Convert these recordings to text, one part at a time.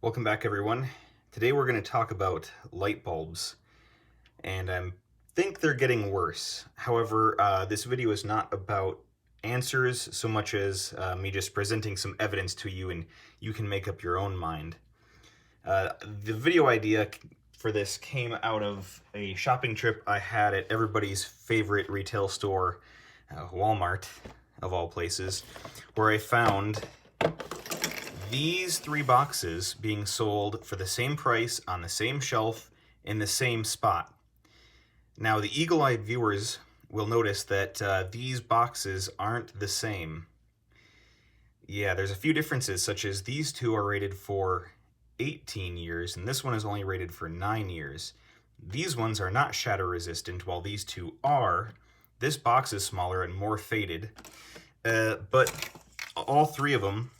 Welcome back, everyone. Today we're going to talk about light bulbs, and I think they're getting worse. However, this video is not about answers so much as me just presenting some evidence to you, and you can make up your own mind. The video idea for this came out of a shopping trip I had at everybody's favorite retail store, Walmart, of all places, where I found these three boxes being sold for the same price on the same shelf in the same spot. Now, the eagle-eyed viewers will notice that these boxes aren't the same. Yeah, there's a few differences, such as these two are rated for 18 years, and this one is only rated for 9 years. These ones are not shatter resistant, while these two are. This box is smaller and more faded, but all three of them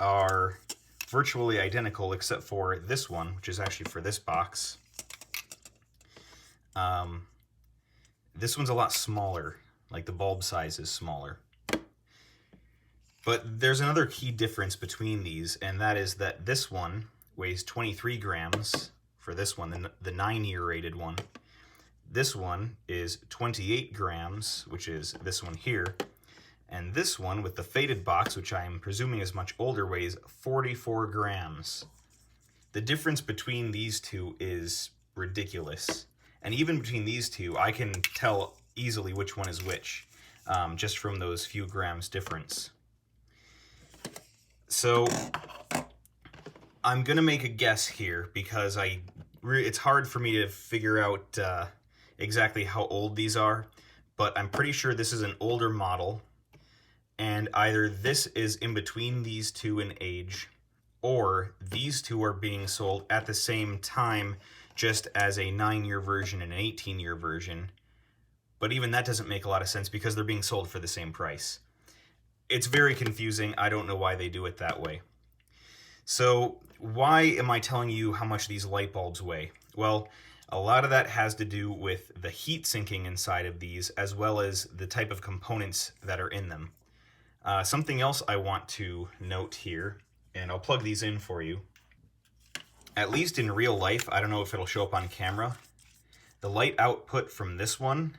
are virtually identical except for this one, which is actually for this box. This one's a lot smaller, like the bulb size is smaller. But there's another key difference between these, and that is that this one weighs 23 grams for this one, the 9-year rated one. This one is 28 grams, which is this one here. And this one with the faded box, which I am presuming is much older, weighs 44 grams. The difference between these two is ridiculous. And even between these two, I can tell easily which one is which, just from those few grams difference. So I'm gonna make a guess here because it's hard for me to figure out exactly how old these are, but I'm pretty sure this is an older model. And either this is in between these two in age, or these two are being sold at the same time, just as a 9-year version and an 18-year version. But even that doesn't make a lot of sense because they're being sold for the same price. It's very confusing. I don't know why they do it that way. So why am I telling you how much these light bulbs weigh? Well, a lot of that has to do with the heat sinking inside of these, as well as the type of components that are in them. Something else I want to note here, and I'll plug these in for you. At least in real life, I don't know if it'll show up on camera, the light output from this one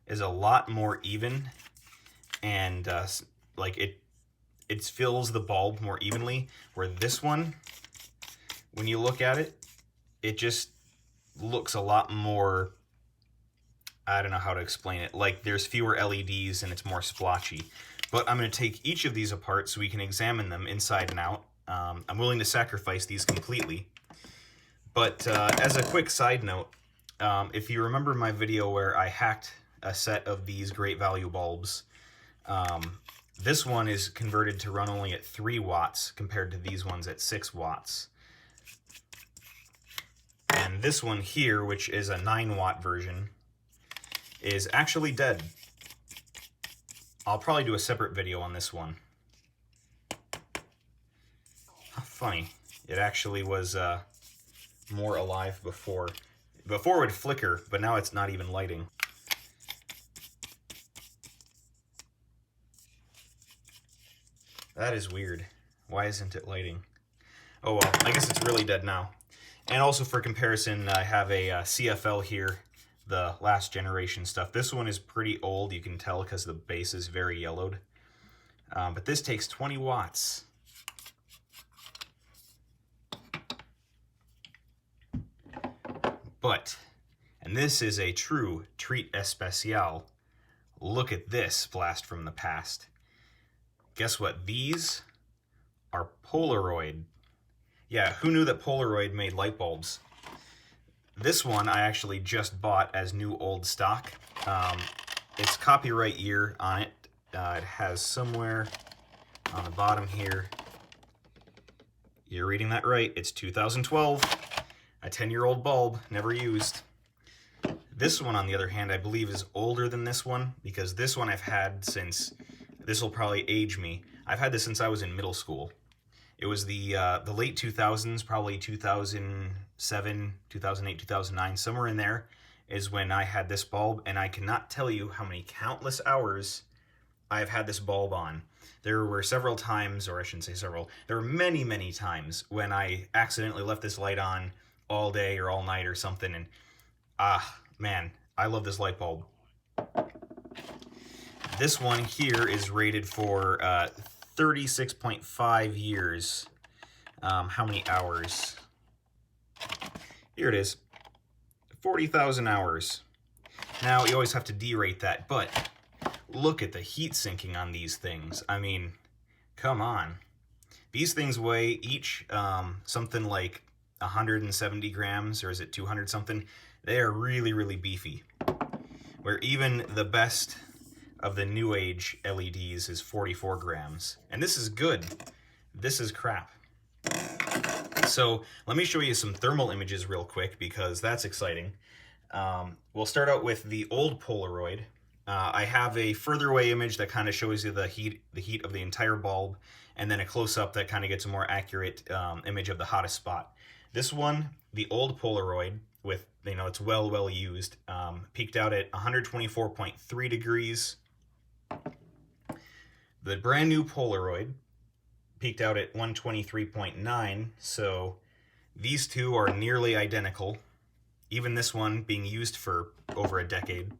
is a lot more even, and it fills the bulb more evenly, where this one, when you look at it, it just looks a lot more, I don't know how to explain it, like there's fewer LEDs and it's more splotchy. But I'm going to take each of these apart so we can examine them inside and out. I'm willing to sacrifice these completely. But as a quick side note, if you remember my video where I hacked a set of these great value bulbs, this one is converted to run only at 3 watts compared to these ones at 6 watts. And this one here, which is a 9-watt version, is actually dead. I'll probably do a separate video on this one. Funny, it actually was more alive before. Before it would flicker, but now it's not even lighting. That is weird. Why isn't it lighting? Oh well, I guess it's really dead now. And also for comparison, I have a CFL here, the last generation stuff. This one is pretty old, you can tell because the base is very yellowed. But this takes 20 watts. But, and this is a true treat especial. Look at this blast from the past. Guess what? These are Polaroid. Yeah, who knew that Polaroid made light bulbs? This one I actually just bought as new old stock. It's copyright year on it. It has somewhere on the bottom here. You're reading that right. It's 2012. A 10-year-old bulb, never used. This one, on the other hand, I believe is older than this one, because this one I've had since, this will probably age me, I've had this since I was in middle school. It was the late 2000s, probably 2007, 2008, 2009, somewhere in there is when I had this bulb, and I cannot tell you how many countless hours I've had this bulb on. There were several times, or I shouldn't say several, there were many, many times when I accidentally left this light on all day or all night or something, and man, I love this light bulb. This one here is rated for 36.5 years. How many hours? Here it is. 40,000 hours. Now, you always have to derate that, but look at the heat sinking on these things. I mean, come on. These things weigh each something like 170 grams, or is it 200 something? They are really, really beefy. Where even the best of the new age LEDs is 44 grams. And this is good. This is crap. So let me show you some thermal images real quick, because that's exciting. We'll start out with the old Polaroid. I have a further away image that kind of shows you the heat of the entire bulb, and then a close-up that kind of gets a more accurate image of the hottest spot. This one, the old Polaroid, with, you know, it's well used, peaked out at 124.3 degrees. The brand new Polaroid peaked out at 123.9, so these two are nearly identical, even this one being used for over a decade.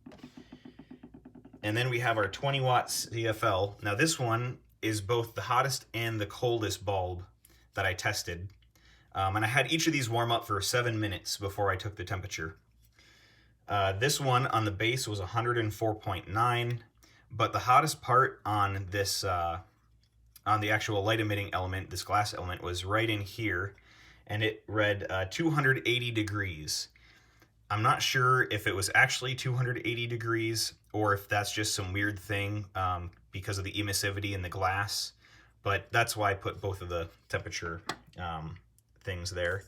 And then we have our 20 watt CFL. Now this one is both the hottest and the coldest bulb that I tested. And I had each of these warm up for 7 minutes before I took the temperature. This one on the base was 104.9, but the hottest part on this on the actual light emitting element, this glass element, was right in here, and it read 280 degrees. I'm not sure if it was actually 280 degrees or if that's just some weird thing because of the emissivity in the glass, but that's why I put both of the temperature things there.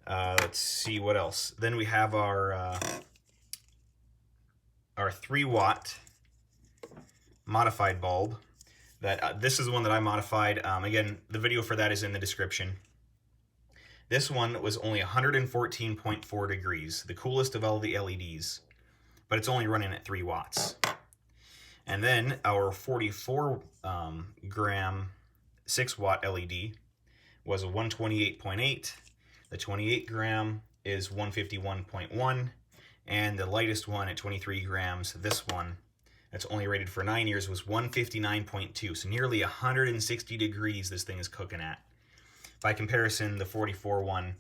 Let's see what else. Then we have our 3 watt modified bulb. That this is the one that I modified. Again, the video for that is in the description. This one was only 114.4 degrees, the coolest of all the LEDs, but it's only running at 3 watts. And then our 44 gram 6 watt LED was a 128.8. The 28 gram is 151.1, and the lightest one at 23 grams, this one, that's only rated for 9 years, was 159.2. So nearly 160 degrees this thing is cooking at. By comparison, the 44 one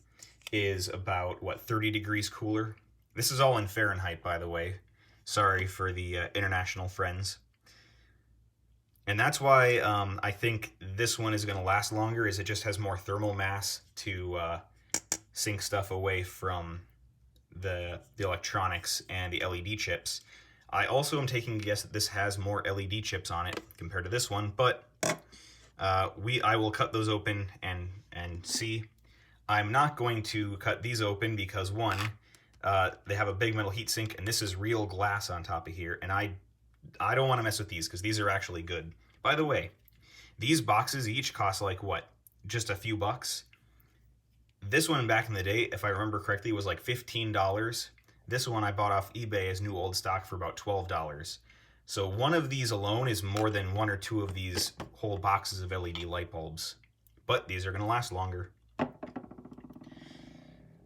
is about, what, 30 degrees cooler? This is all in Fahrenheit, by the way. Sorry for the international friends. And that's why I think this one is going to last longer, is it just has more thermal mass to sink stuff away from the electronics and the LED chips. I also am taking a guess that this has more LED chips on it compared to this one, but I will cut those open and see. I'm not going to cut these open because, one, they have a big metal heatsink, and this is real glass on top of here, and I don't want to mess with these because these are actually good. By the way, these boxes each cost like, what, just a few bucks? This one back in the day, if I remember correctly, was like $15. This one I bought off eBay as new old stock for about $12. So one of these alone is more than 1 or 2 of these whole boxes of LED light bulbs. But these are going to last longer.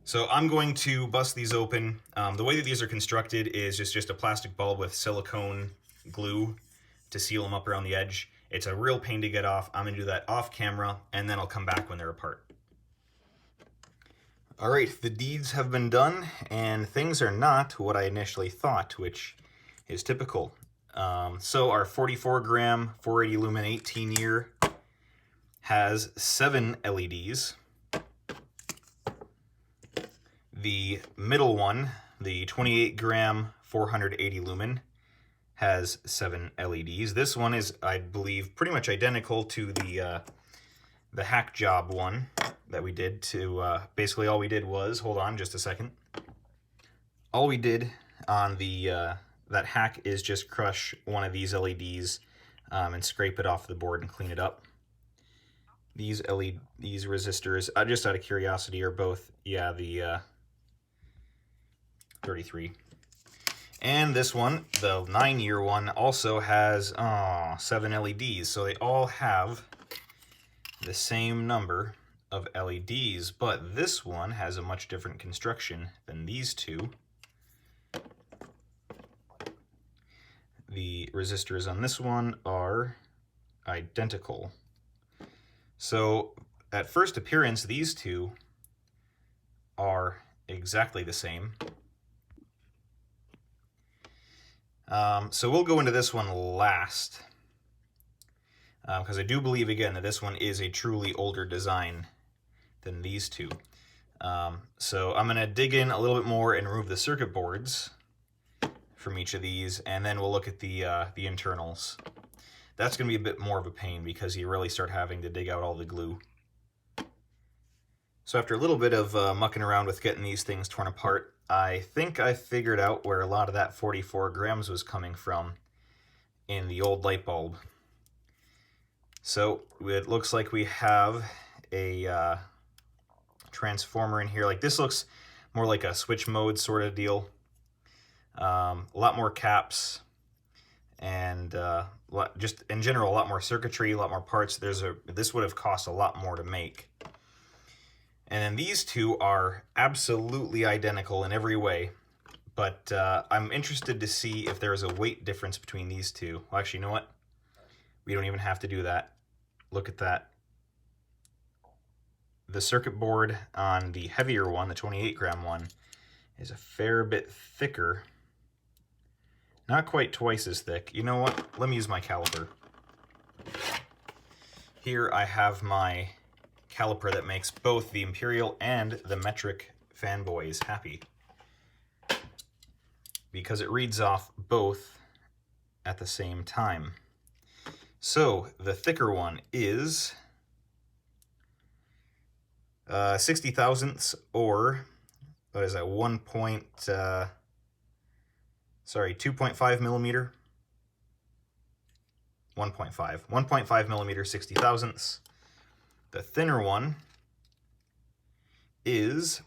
So I'm going to bust these open. The way that these are constructed is just a plastic bulb with silicone glue to seal them up around the edge. It's a real pain to get off. I'm going to do that off camera, and then I'll come back when they're apart. Alright, the deeds have been done, and things are not what I initially thought, which is typical. So our 44 gram 480 lumen 18 year has 7 LEDs. The middle one, the 28 gram 480 lumen, has 7 LEDs. This one is, I believe, pretty much identical to the hack job one that we did. To basically all we did was, hold on just a second, all we did on the that hack is just crush one of these LEDs and scrape it off the board and clean it up. These resistors, just out of curiosity, are both, yeah, the 33. And this one, the 9-year one, also has 7 LEDs. So they all have the same number of LEDs, but this one has a much different construction than these two. The resistors on this one are identical. So at first appearance, these two are exactly the same. So we'll go into this one last, because I do believe, again, that this one is a truly older design than these two. So I'm going to dig in a little bit more and remove the circuit boards from each of these, and then we'll look at the internals. That's going to be a bit more of a pain because you really start having to dig out all the glue. So after a little bit of mucking around with getting these things torn apart, I think I figured out where a lot of that 44 grams was coming from in the old light bulb. So it looks like we have a transformer in here. Like, this looks more like a switch mode sort of deal. A lot more caps, and just in general a lot more circuitry, a lot more parts. This would have cost a lot more to make. And then these two are absolutely identical in every way, but I'm interested to see if there's a weight difference between these two. Well, actually, you know what? We don't even have to do that. Look at that. The circuit board on the heavier one, the 28 gram one, is a fair bit thicker. Not quite twice as thick. You know what? Let me use my caliper. Here I have my caliper that makes both the imperial and the metric fanboys happy, because it reads off both at the same time. So the thicker one is 60 thousandths, or what is that, 2.5 millimeter. 1.5 millimeter, 60 thousandths. The thinner one is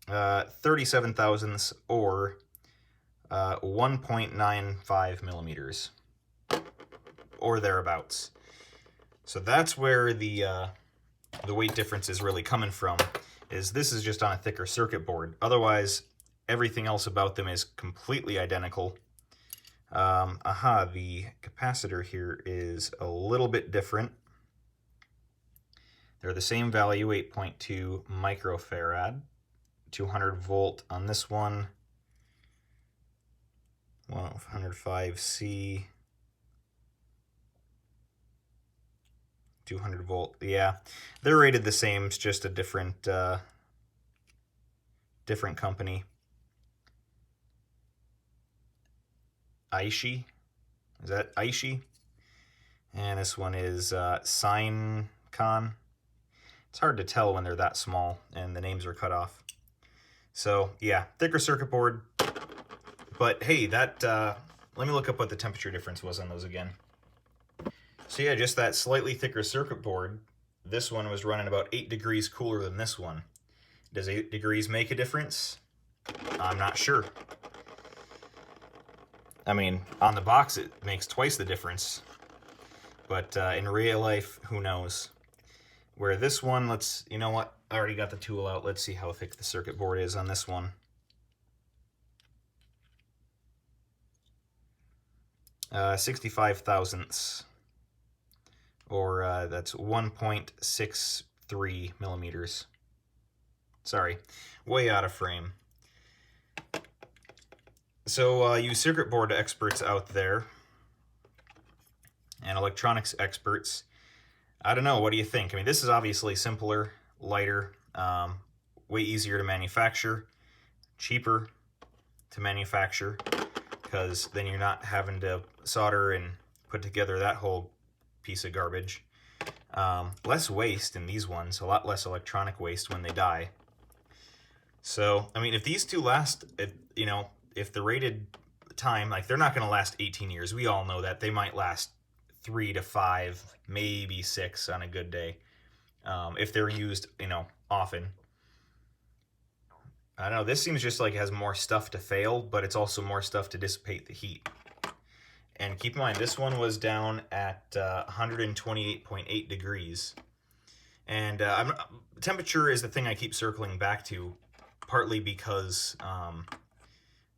37 thousandths, or 1.95 millimeters, or thereabouts. So that's where the weight difference is really coming from, is this is just on a thicker circuit board. Otherwise, everything else about them is completely identical. The capacitor here is a little bit different. They're the same value, 8.2 microfarad, 200 volt on this one, 105C, 200 volt. Yeah, they're rated the same. It's just a different company. Aishi, is that Aishi? And this one is Sinecon. It's hard to tell when they're that small and the names are cut off. So yeah, thicker circuit board. But hey, let me look up what the temperature difference was on those again. So yeah, just that slightly thicker circuit board, this one was running about 8 degrees cooler than this one. Does 8 degrees make a difference? I'm not sure. I mean, on the box it makes twice the difference, but in real life, who knows? Where this one, you know what? I already got the tool out. Let's see how thick the circuit board is on this one. 65 thousandths, or that's 1.63 millimeters. Sorry, way out of frame. So you circuit board experts out there and electronics experts, I don't know, what do you think? I mean, this is obviously simpler, lighter, way easier to manufacture, cheaper to manufacture, because then you're not having to solder and put together that whole piece of garbage. Less waste in these ones, a lot less electronic waste when they die. So, I mean, if these two last, you know, if the rated time, like, they're not going to last 18 years. We all know that. They might last 3 to 5, maybe 6 on a good day, if they're used, you know, often. I don't know, this seems just like it has more stuff to fail, but it's also more stuff to dissipate the heat. And keep in mind, this one was down at 128.8 degrees. And temperature is the thing I keep circling back to, partly because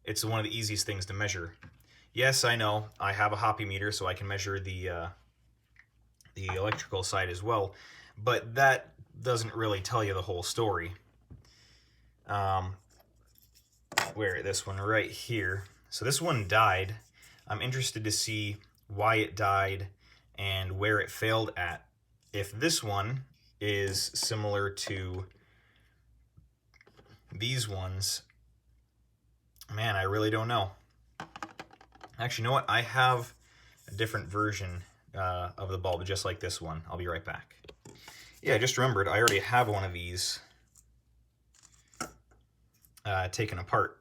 it's one of the easiest things to measure. Yes, I know, I have a hoppy meter, so I can measure the electrical side as well, but that doesn't really tell you the whole story. Where this one right here. So this one died. I'm interested to see why it died and where it failed at. If this one is similar to these ones, man, I really don't know. Actually, you know what? I have a different version of the bulb, just like this one. I'll be right back. Yeah, I just remembered, I already have one of these taken apart.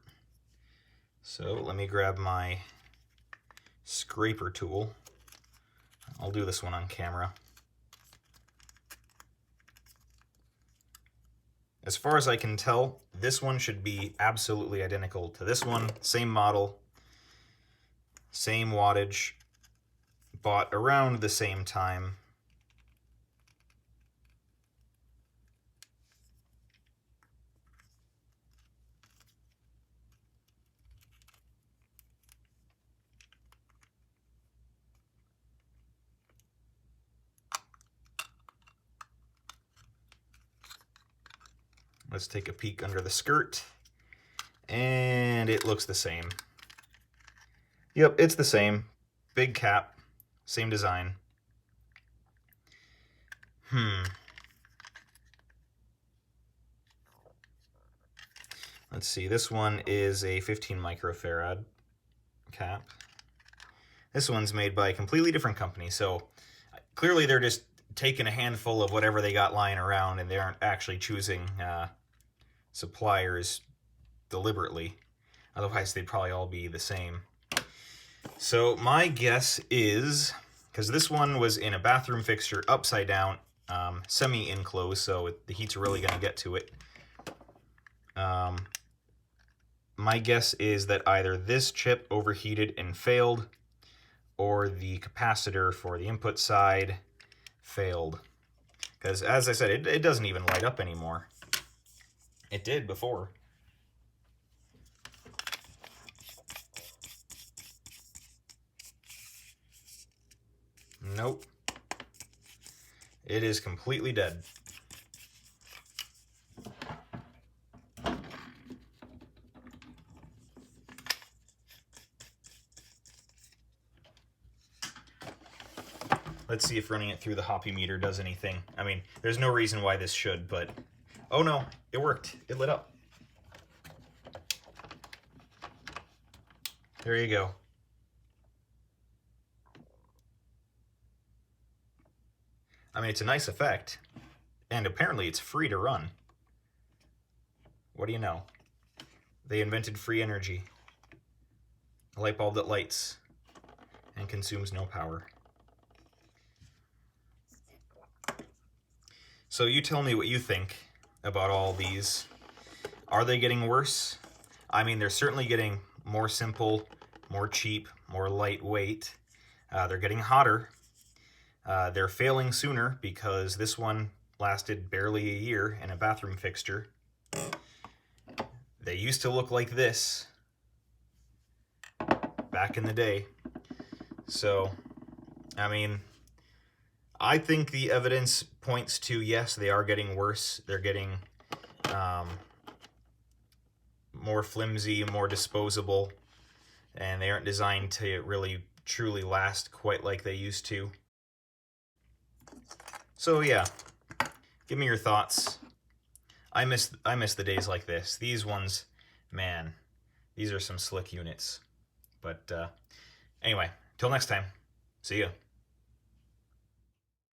So let me grab my scraper tool. I'll do this one on camera. As far as I can tell, this one should be absolutely identical to this one. Same model, same wattage, bought around the same time. Let's take a peek under the skirt, and it looks the same. Yep, it's the same. Big cap, same design. Let's see, this one is a 15 microfarad cap. This one's made by a completely different company, so clearly they're just taking a handful of whatever they got lying around, and they aren't actually choosing suppliers deliberately. Otherwise, they'd probably all be the same. So my guess is, because this one was in a bathroom fixture upside down, semi-enclosed, so the heat's really going to get to it. My guess is that either this chip overheated and failed, or the capacitor for the input side failed. Because, as I said, it doesn't even light up anymore. It did before. Nope. It is completely dead. Let's see if running it through the hoppy meter does anything. I mean, there's no reason why this should, but... Oh no, it worked. It lit up. There you go. I mean, it's a nice effect, and apparently it's free to run. What do you know? They invented free energy. A light bulb that lights and consumes no power. So you tell me what you think about all these. Are they getting worse? I mean, they're certainly getting more simple, more cheap, more lightweight. They're getting hotter. They're failing sooner because this one lasted barely a year in a bathroom fixture. They used to look like this back in the day. So, I mean, I think the evidence points to, yes, they are getting worse. They're getting more flimsy, more disposable, and they aren't designed to really truly last quite like they used to. So yeah, give me your thoughts. I miss the days like this. These ones, man, these are some slick units. But anyway, till next time, see ya.